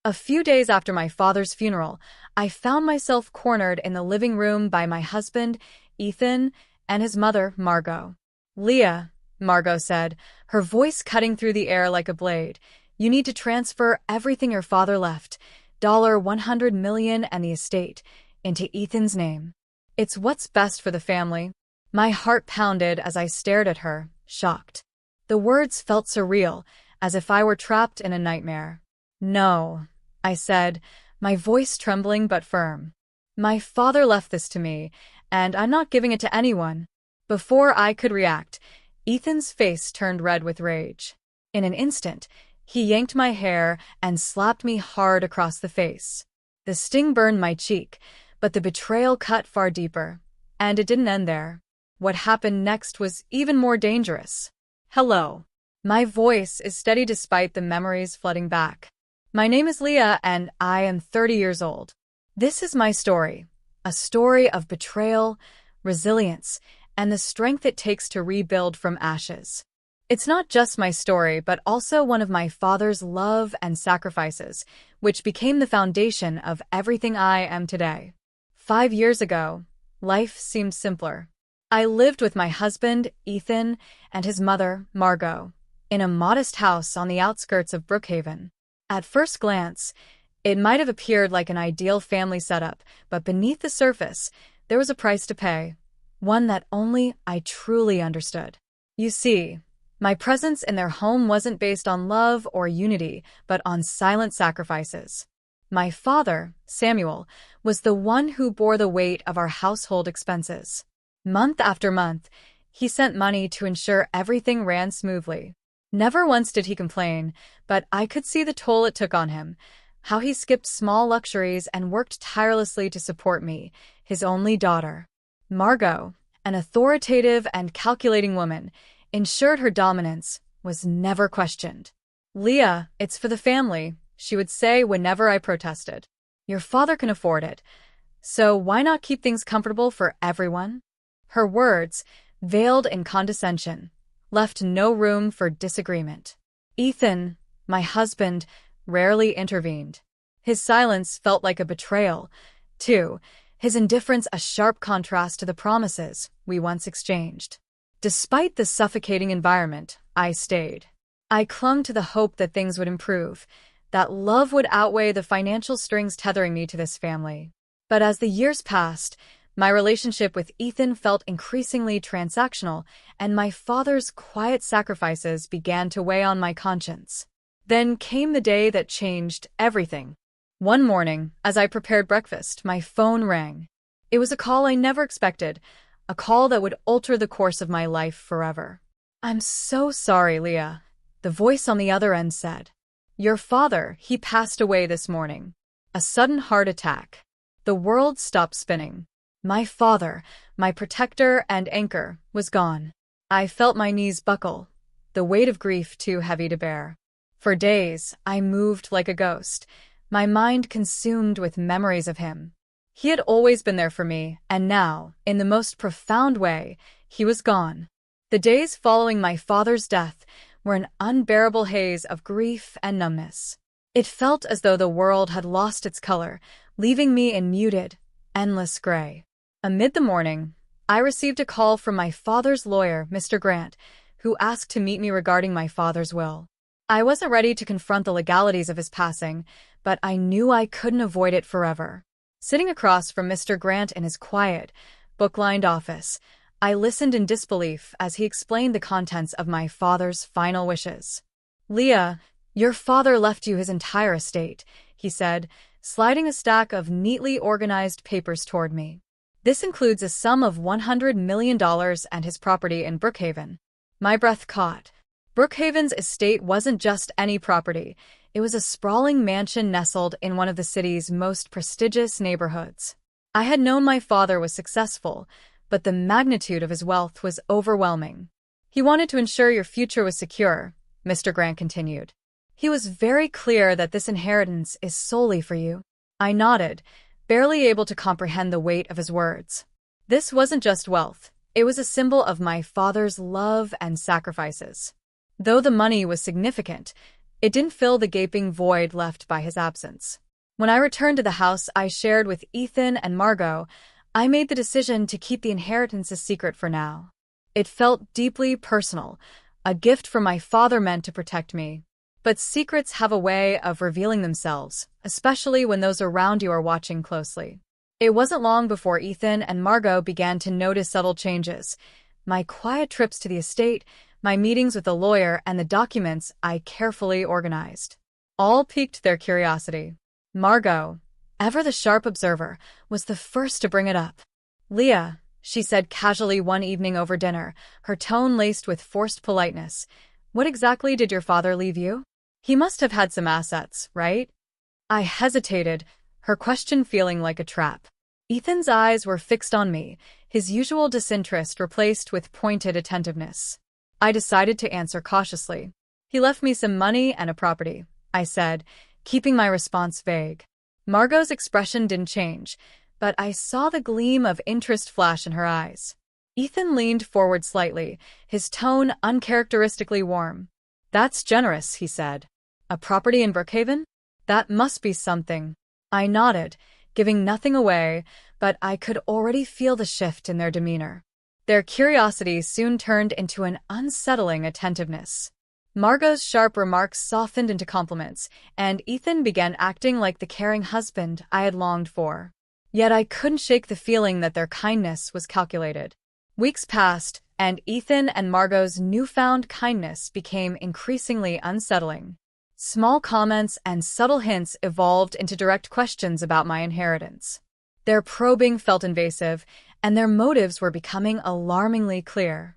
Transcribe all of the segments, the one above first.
A few days after my father's funeral, I found myself cornered in the living room by my husband, Ethan, and his mother, Margot. "Leah," Margot said, her voice cutting through the air like a blade, "you need to transfer everything your father left, $100 million and the estate, into Ethan's name. It's what's best for the family." My heart pounded as I stared at her, shocked. The words felt surreal, as if I were trapped in a nightmare. "No," I said, my voice trembling but firm. "My father left this to me, and I'm not giving it to anyone." Before I could react, Ethan's face turned red with rage. In an instant, he yanked my hair and slapped me hard across the face. The sting burned my cheek, but the betrayal cut far deeper. And it didn't end there. What happened next was even more dangerous. "Hello. My voice is steady despite the memories flooding back. My name is Leah, and I am 30 years old. This is my story, a story of betrayal, resilience, and the strength it takes to rebuild from ashes. It's not just my story, but also one of my father's love and sacrifices, which became the foundation of everything I am today. 5 years ago, life seemed simpler. I lived with my husband, Ethan, and his mother, Margot, in a modest house on the outskirts of Brookhaven. At first glance, it might have appeared like an ideal family setup, but beneath the surface, there was a price to pay, one that only I truly understood. You see, my presence in their home wasn't based on love or unity, but on silent sacrifices. My father, Samuel, was the one who bore the weight of our household expenses. Month after month, he sent money to ensure everything ran smoothly. Never once did he complain, but I could see the toll it took on him, how he skipped small luxuries and worked tirelessly to support me, his only daughter. Margot, an authoritative and calculating woman, ensured her dominance was never questioned. "Leah, it's for the family," she would say whenever I protested. "Your father can afford it, so why not keep things comfortable for everyone?" Her words, veiled in condescension, left no room for disagreement. Ethan, my husband, rarely intervened. His silence felt like a betrayal, too, his indifference a sharp contrast to the promises we once exchanged. Despite the suffocating environment, I stayed. I clung to the hope that things would improve, that love would outweigh the financial strings tethering me to this family. But as the years passed, my relationship with Ethan felt increasingly transactional, and my father's quiet sacrifices began to weigh on my conscience. Then came the day that changed everything. One morning, as I prepared breakfast, my phone rang. It was a call I never expected, a call that would alter the course of my life forever. "I'm so sorry, Leah," the voice on the other end said. "Your father, he passed away this morning. A sudden heart attack." The world stopped spinning. My father, my protector and anchor, was gone. I felt my knees buckle, the weight of grief too heavy to bear. For days, I moved like a ghost, my mind consumed with memories of him. He had always been there for me, and now, in the most profound way, he was gone. The days following my father's death were an unbearable haze of grief and numbness. It felt as though the world had lost its color, leaving me in muted, endless gray. Amid the mourning, I received a call from my father's lawyer, Mr. Grant, who asked to meet me regarding my father's will. I wasn't ready to confront the legalities of his passing, but I knew I couldn't avoid it forever. Sitting across from Mr. Grant in his quiet, book-lined office, I listened in disbelief as he explained the contents of my father's final wishes. "Leah, your father left you his entire estate," he said, sliding a stack of neatly organized papers toward me. "This includes a sum of $100 million and his property in Brookhaven." My breath caught. Brookhaven's estate wasn't just any property. It was a sprawling mansion nestled in one of the city's most prestigious neighborhoods. I had known my father was successful, but the magnitude of his wealth was overwhelming. "He wanted to ensure your future was secure," Mr. Grant continued. "He was very clear that this inheritance is solely for you." I nodded, barely able to comprehend the weight of his words. This wasn't just wealth. It was a symbol of my father's love and sacrifices. Though the money was significant, It didn't fill the gaping void left by his absence. When I returned to the house I shared with Ethan and Margot, I made the decision to keep the inheritance a secret for now. It felt deeply personal, a gift from my father meant to protect me. But secrets have a way of revealing themselves, especially when those around you are watching closely. It wasn't long before Ethan and Margot began to notice subtle changes. My quiet trips to the estate, my meetings with the lawyer, and the documents I carefully organized all piqued their curiosity. Margot, ever the sharp observer, was the first to bring it up. "Leah," she said casually one evening over dinner, her tone laced with forced politeness, "what exactly did your father leave you? He must have had some assets, right?" I hesitated, her question feeling like a trap. Ethan's eyes were fixed on me, his usual disinterest replaced with pointed attentiveness. I decided to answer cautiously. "He left me some money and a property," I said, keeping my response vague. Margot's expression didn't change, but I saw the gleam of interest flash in her eyes. Ethan leaned forward slightly, his tone uncharacteristically warm. "That's generous," he said. "A property in Brookhaven? That must be something." I nodded, giving nothing away, but I could already feel the shift in their demeanor. Their curiosity soon turned into an unsettling attentiveness. Margot's sharp remarks softened into compliments, and Ethan began acting like the caring husband I had longed for. Yet I couldn't shake the feeling that their kindness was calculated. Weeks passed, and Ethan and Margot's newfound kindness became increasingly unsettling. Small comments and subtle hints evolved into direct questions about my inheritance. Their probing felt invasive, and their motives were becoming alarmingly clear.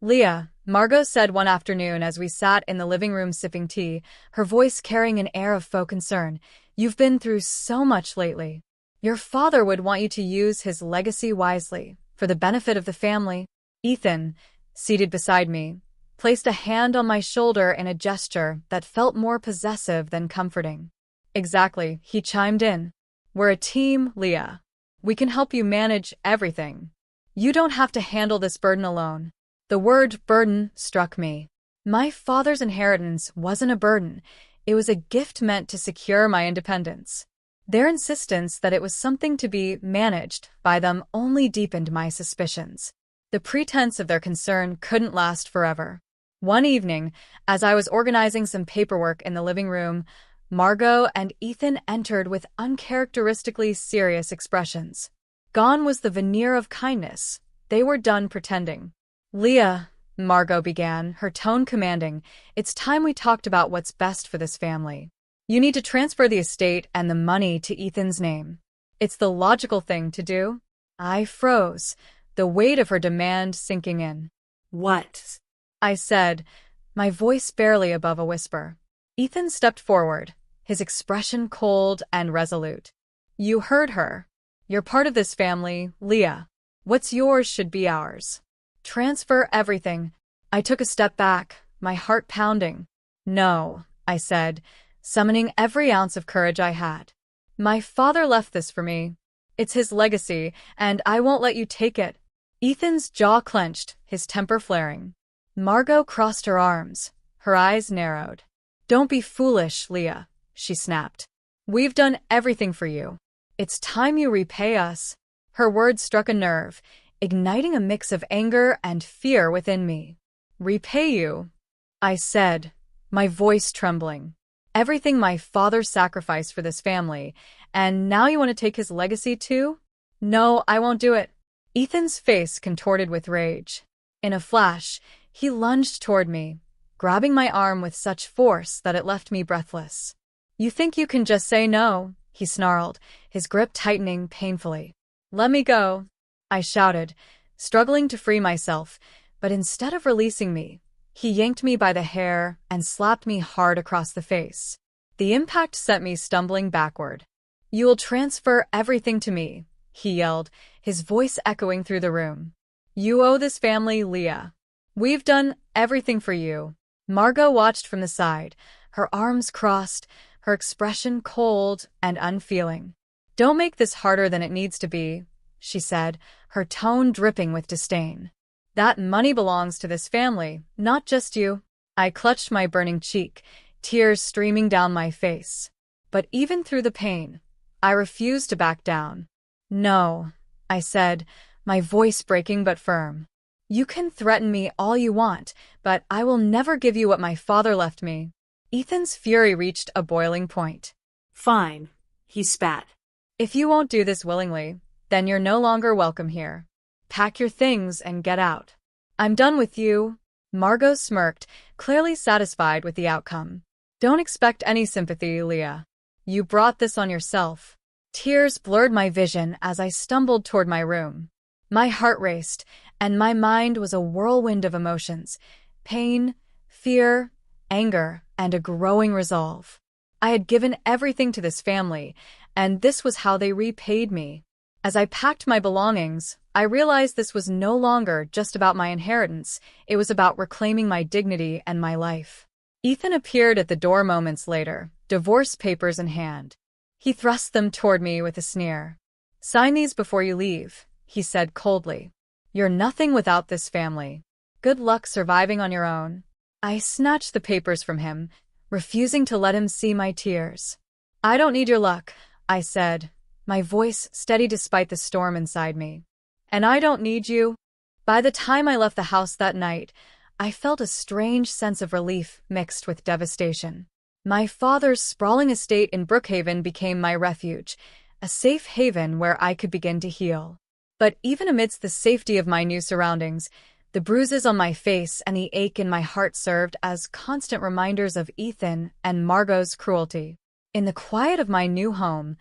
"Leah," Margot said one afternoon as we sat in the living room sipping tea, her voice carrying an air of faux concern, "you've been through so much lately. Your father would want you to use his legacy wisely, for the benefit of the family." Ethan, seated beside me, placed a hand on my shoulder in a gesture that felt more possessive than comforting. "Exactly," he chimed in. "We're a team, Leah. We can help you manage everything. You don't have to handle this burden alone." The word burden struck me. My father's inheritance wasn't a burden. It was a gift meant to secure my independence. Their insistence that it was something to be managed by them only deepened my suspicions. The pretense of their concern couldn't last forever. One evening, as I was organizing some paperwork in the living room, Margot and Ethan entered with uncharacteristically serious expressions. Gone was the veneer of kindness. They were done pretending. "Leah," Margot began, her tone commanding, "it's time we talked about what's best for this family. You need to transfer the estate and the money to Ethan's name. It's the logical thing to do." I froze, the weight of her demand sinking in. "What?" I said, my voice barely above a whisper. Ethan stepped forward, his expression cold and resolute. "You heard her. You're part of this family, Leah. What's yours should be ours. Transfer everything." I took a step back, my heart pounding. "No," I said, summoning every ounce of courage I had. "My father left this for me. It's his legacy, and I won't let you take it." Ethan's jaw clenched, his temper flaring. Margot crossed her arms, her eyes narrowed. "Don't be foolish, Leah," she snapped. "We've done everything for you. It's time you repay us." Her words struck a nerve, igniting a mix of anger and fear within me. "Repay you?" I said, my voice trembling. "Everything my father sacrificed for this family, and now you want to take his legacy too?" "No, I won't do it." Ethan's face contorted with rage. In a flash, he lunged toward me, grabbing my arm with such force that it left me breathless. "You think you can just say no?" he snarled, his grip tightening painfully. "Let me go," I shouted, struggling to free myself, but instead of releasing me, he yanked me by the hair and slapped me hard across the face. The impact sent me stumbling backward. "You will transfer everything to me," he yelled, his voice echoing through the room. "You owe this family, Leah. We've done everything for you." Margot watched from the side, her arms crossed, her expression cold and unfeeling. "Don't make this harder than it needs to be," she said, her tone dripping with disdain. "That money belongs to this family, not just you." I clutched my burning cheek, tears streaming down my face. But even through the pain, I refused to back down. "No," I said, my voice breaking but firm. "You can threaten me all you want, but I will never give you what my father left me." Ethan's fury reached a boiling point. "Fine," he spat. "If you won't do this willingly, then you're no longer welcome here. Pack your things and get out." "I'm done with you." Margot smirked, clearly satisfied with the outcome. "Don't expect any sympathy, Leah. You brought this on yourself." Tears blurred my vision as I stumbled toward my room. My heart raced, and my mind was a whirlwind of emotions: pain, fear, anger, and a growing resolve. I had given everything to this family, and this was how they repaid me. As I packed my belongings, I realized this was no longer just about my inheritance. It was about reclaiming my dignity and my life. Ethan appeared at the door moments later, divorce papers in hand. He thrust them toward me with a sneer. "Sign these before you leave," he said coldly. "You're nothing without this family. Good luck surviving on your own." I snatched the papers from him, refusing to let him see my tears. "I don't need your luck," I said, my voice steady despite the storm inside me. "And I don't need you." By the time I left the house that night, I felt a strange sense of relief mixed with devastation. My father's sprawling estate in Brookhaven became my refuge, a safe haven where I could begin to heal. But even amidst the safety of my new surroundings, the bruises on my face and the ache in my heart served as constant reminders of Ethan and Margot's cruelty. In the quiet of my new home,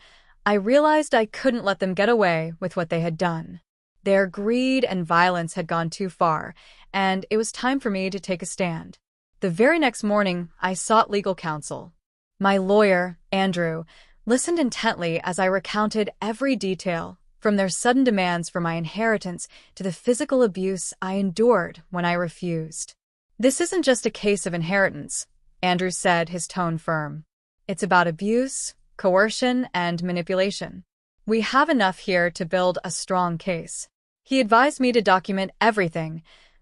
I realized I couldn't let them get away with what they had done. Their greed and violence had gone too far, and it was time for me to take a stand. The very next morning, I sought legal counsel. My lawyer, Andrew, listened intently as I recounted every detail, from their sudden demands for my inheritance to the physical abuse I endured when I refused. "This isn't just a case of inheritance," Andrew said, his tone firm. "It's about abuse, coercion, and manipulation. We have enough here to build a strong case." He advised me to document everything: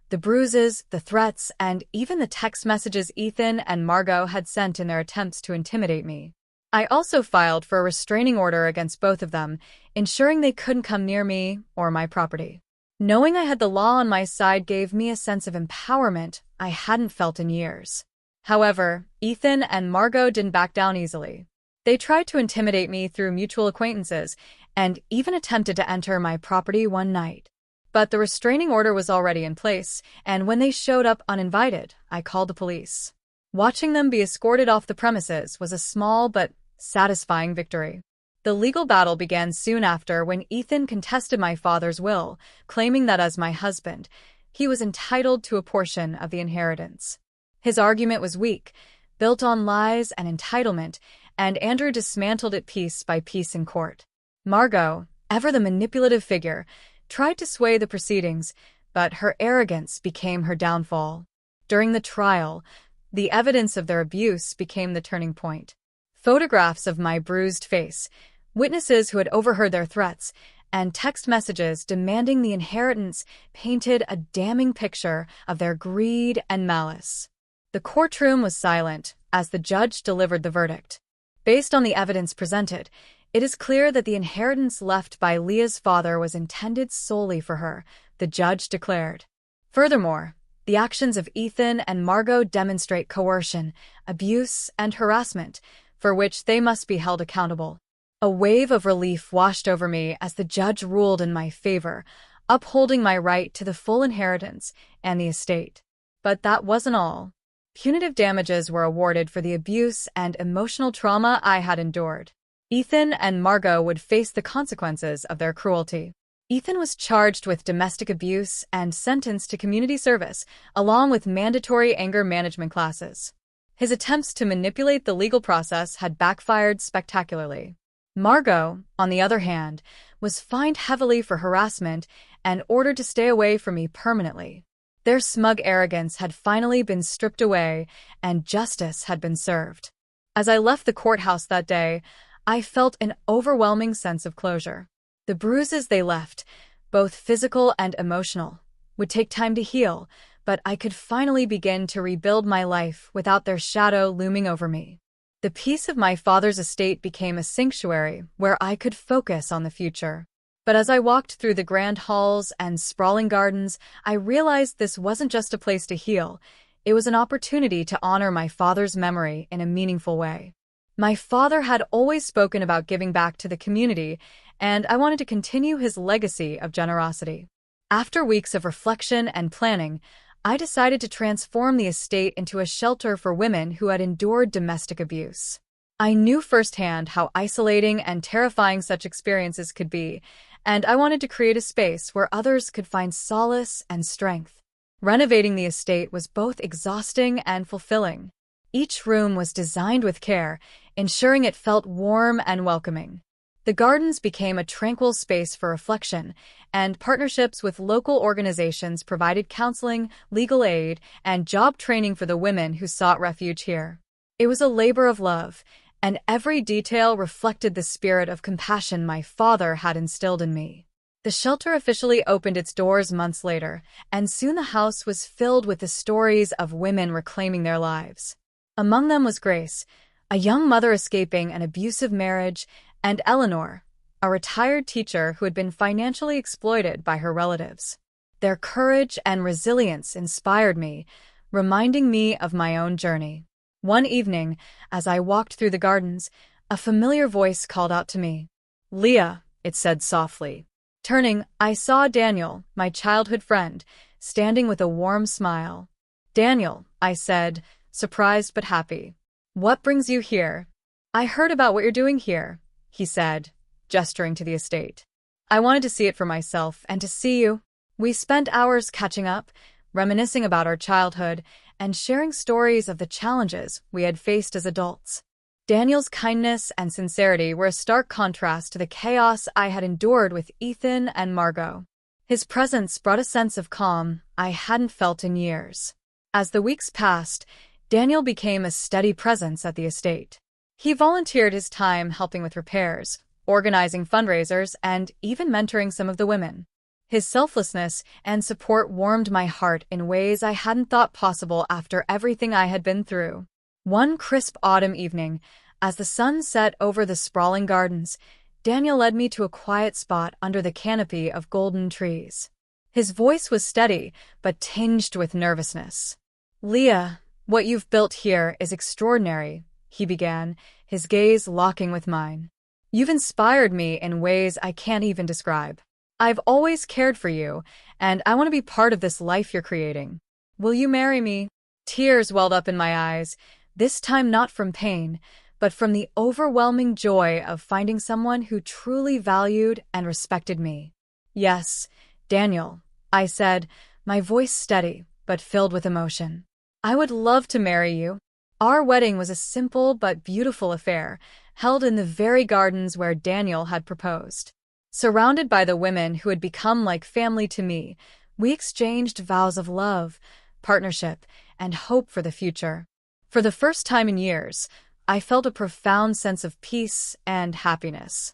the bruises, the threats, and even the text messages Ethan and Margot had sent in their attempts to intimidate me. I also filed for a restraining order against both of them, ensuring they couldn't come near me or my property. Knowing I had the law on my side gave me a sense of empowerment I hadn't felt in years. However, Ethan and Margot didn't back down easily. They tried to intimidate me through mutual acquaintances and even attempted to enter my property one night. But the restraining order was already in place, and when they showed up uninvited, I called the police. Watching them be escorted off the premises was a small but satisfying victory. The legal battle began soon after when Ethan contested my father's will, claiming that as my husband, he was entitled to a portion of the inheritance. His argument was weak, built on lies and entitlement, and Andrew dismantled it piece by piece in court. Margot, ever the manipulative figure, tried to sway the proceedings, but her arrogance became her downfall. During the trial, the evidence of their abuse became the turning point. Photographs of my bruised face, witnesses who had overheard their threats, and text messages demanding the inheritance painted a damning picture of their greed and malice. The courtroom was silent as the judge delivered the verdict. Based on the evidence presented, it is clear that the inheritance left by Leah's father was intended solely for her, the judge declared. Furthermore, the actions of Ethan and Margot demonstrate coercion, abuse, and harassment, for which they must be held accountable. A wave of relief washed over me as the judge ruled in my favor, upholding my right to the full inheritance and the estate. But that wasn't all. Punitive damages were awarded for the abuse and emotional trauma I had endured. Ethan and Margot would face the consequences of their cruelty. Ethan was charged with domestic abuse and sentenced to community service, along with mandatory anger management classes. His attempts to manipulate the legal process had backfired spectacularly. Margot, on the other hand, was fined heavily for harassment and ordered to stay away from me permanently. Their smug arrogance had finally been stripped away, and justice had been served. As I left the courthouse that day, I felt an overwhelming sense of closure. The bruises they left, both physical and emotional, would take time to heal, but I could finally begin to rebuild my life without their shadow looming over me. The peace of my father's estate became a sanctuary where I could focus on the future. But as I walked through the grand halls and sprawling gardens, I realized this wasn't just a place to heal. It was an opportunity to honor my father's memory in a meaningful way. My father had always spoken about giving back to the community, and I wanted to continue his legacy of generosity. After weeks of reflection and planning, I decided to transform the estate into a shelter for women who had endured domestic abuse. I knew firsthand how isolating and terrifying such experiences could be, and I wanted to create a space where others could find solace and strength. Renovating the estate was both exhausting and fulfilling. Each room was designed with care, ensuring it felt warm and welcoming. The gardens became a tranquil space for reflection, and partnerships with local organizations provided counseling, legal aid, and job training for the women who sought refuge here. It was a labor of love, and every detail reflected the spirit of compassion my father had instilled in me. The shelter officially opened its doors months later, and soon the house was filled with the stories of women reclaiming their lives. Among them was Grace, a young mother escaping an abusive marriage, and Eleanor, a retired teacher who had been financially exploited by her relatives. Their courage and resilience inspired me, reminding me of my own journey. One evening, as I walked through the gardens, a familiar voice called out to me. "Leah," it said softly. Turning, I saw Daniel, my childhood friend, standing with a warm smile. "Daniel," I said, surprised but happy. "What brings you here?" "I heard about what you're doing here," he said, gesturing to the estate. "I wanted to see it for myself and to see you." We spent hours catching up, reminiscing about our childhood, and sharing stories of the challenges we had faced as adults. Daniel's kindness and sincerity were a stark contrast to the chaos I had endured with Ethan and Margot. His presence brought a sense of calm I hadn't felt in years. As the weeks passed, Daniel became a steady presence at the estate. He volunteered his time helping with repairs, organizing fundraisers, and even mentoring some of the women. His selflessness and support warmed my heart in ways I hadn't thought possible after everything I had been through. One crisp autumn evening, as the sun set over the sprawling gardens, Daniel led me to a quiet spot under the canopy of golden trees. His voice was steady, but tinged with nervousness. "Leah, what you've built here is extraordinary," he began, his gaze locking with mine. "You've inspired me in ways I can't even describe. I've always cared for you, and I want to be part of this life you're creating. Will you marry me?" Tears welled up in my eyes, this time not from pain, but from the overwhelming joy of finding someone who truly valued and respected me. "Yes, Daniel," I said, my voice steady but filled with emotion. "I would love to marry you." Our wedding was a simple but beautiful affair, held in the very gardens where Daniel had proposed. Surrounded by the women who had become like family to me, we exchanged vows of love, partnership, and hope for the future. For the first time in years, I felt a profound sense of peace and happiness.